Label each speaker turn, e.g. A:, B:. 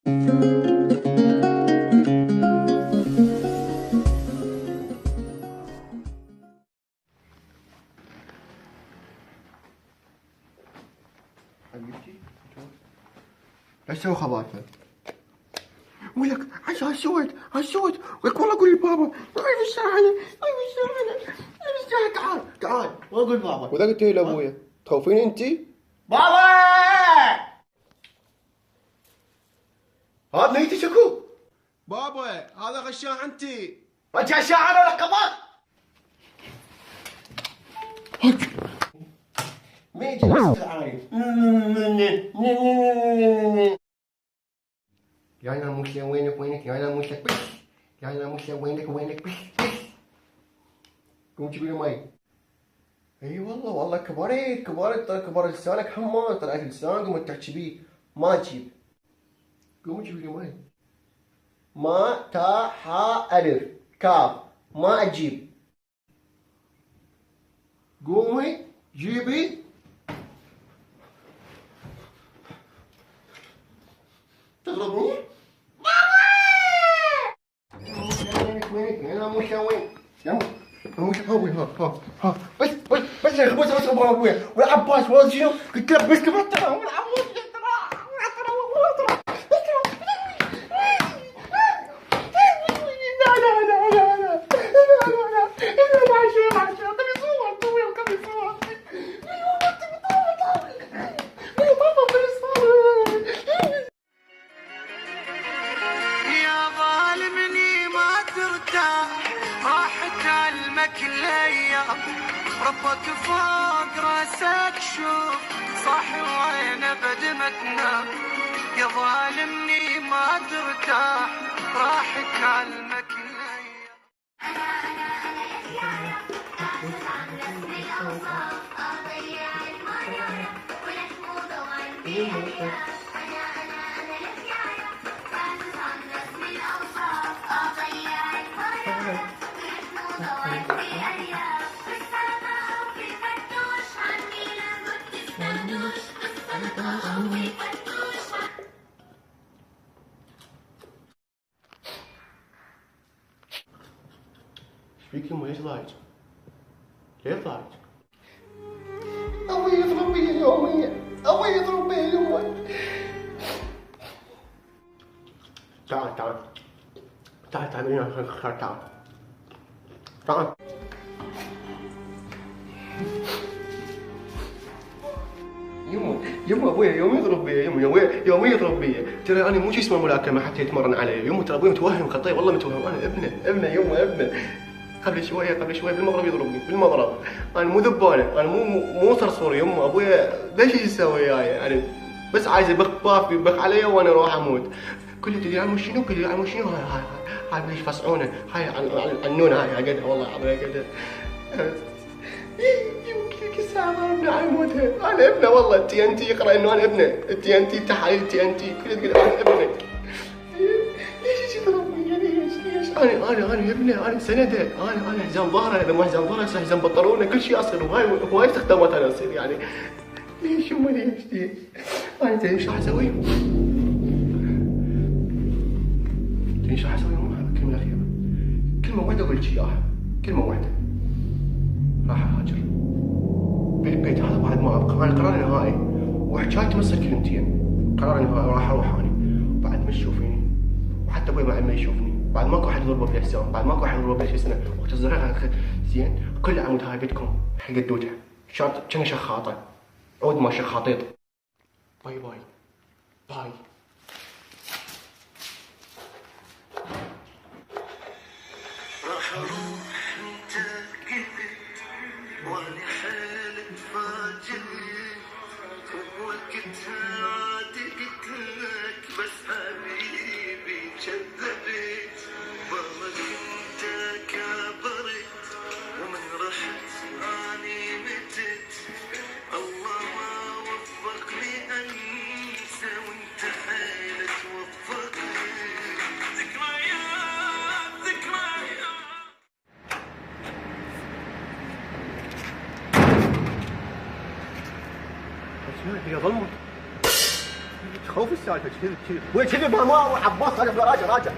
A: حبيبتي لا تسوي خباثة. ولك عالسويت ولك والله قول لبابا انا في الشارع تعال والله قول بابا.
B: وذا قلت لي لابويا تخوفين انتي؟
A: بابا هذا نيتي شكو
B: بابا هذا غشاع انتي.
A: انت شاعر ولا قباط؟ ما يجي نفس العايز. يا انا مش وينك يا انا مش يا انا مش وينك قوم جيب لي مي. اي والله كبرت ترى كبر لسانك حمار ترى لسانك وما تحكي بيه ما تجيب. قوم جيب لي مي. ما تا حا الف كاف ما اجيب. قومي جيبي. تضربني؟ وينك انا مش وين مش ابوي ها بس يا اخي بس ابويا والعباس ولا شنو قلت له بس كمان ترى والعباس
C: ربك فوق راسك شوف صاحي وين ابد ما تنام يا ظالمني ما ترتاح راح كلمك الايام. انا نفسي اوصاف اضيع المرة ولك مو ضواني انا نفسي اعرف اسس عن رسم الاوصاف اضيع المرة ولك مو ضواني
A: فيك يمه ليش ضايج؟ ليش ضايج؟ ابوي يضرب بي اليومية ابوي يضرب بي يمه. تعال هنا تعال يمه ابويا يوم يضرب بي يوم يضرب بي ترى انا مو جسمه ملاكمه حتى يتمرن علي. يمه ترى ابوي متوهم خطيه والله متوهم. انا ابنه يمه ابنه. قبل شويه بالمغرب يضربني بالمغرب. انا مو ذبانه انا مو صرصور. يمه ابويا ليش يسوي وياي يعني بس عايز يبخ علي وانا اروح اموت. كل تدري عن شنو هاي ليش فصعونه هاي عنونه هاي قدها والله على قدها. كل ساعه ضربني على موتها. انا ابنه والله تي ان تي يقرا انه انا ابنه تي ان تي تحاليل تي ان تي كل تقول انا ابنك. ليش يضربني ليش انا ابنه انا سنده انا حزام ظهره اذا ما حزام ظهره حزام بنطلونه كل شيء اصير وهاي استخدامات انا اصير يعني. ليش يما ليش انا تدري ايش راح اسوي؟ تدري ايش راح اسوي يما؟ الكلمه الاخيره كلمه واحده اقول لك اياها كلمه واحده. راح اهاجر بالبيت هذا بعد ما ابقى. انا قراري نهائي وحكايتي مثل كلمتين. قراري نهائي راح اروح اني بعد ما تشوفيني وحتى ابوي ما يشوفني بعد ماكو احد يضربه بلسان بعد ماكو احد يضربه بشي سنه وقت الزرقاء زين كل عمود هاي بيتكم حيقدوتها شاط كنا شخاطه عود ما شخاطيط. باي
C: راح اروح انت قلت وانا حالة فاجئني ووقتها عاد قلت لك بس حبيبي كذبت والله انت كبرت ومن رحت اني متت الله ما وفقني انسى وانت
A: السالفه كذب كذب وين كذب ما عباس راجع راجع راجع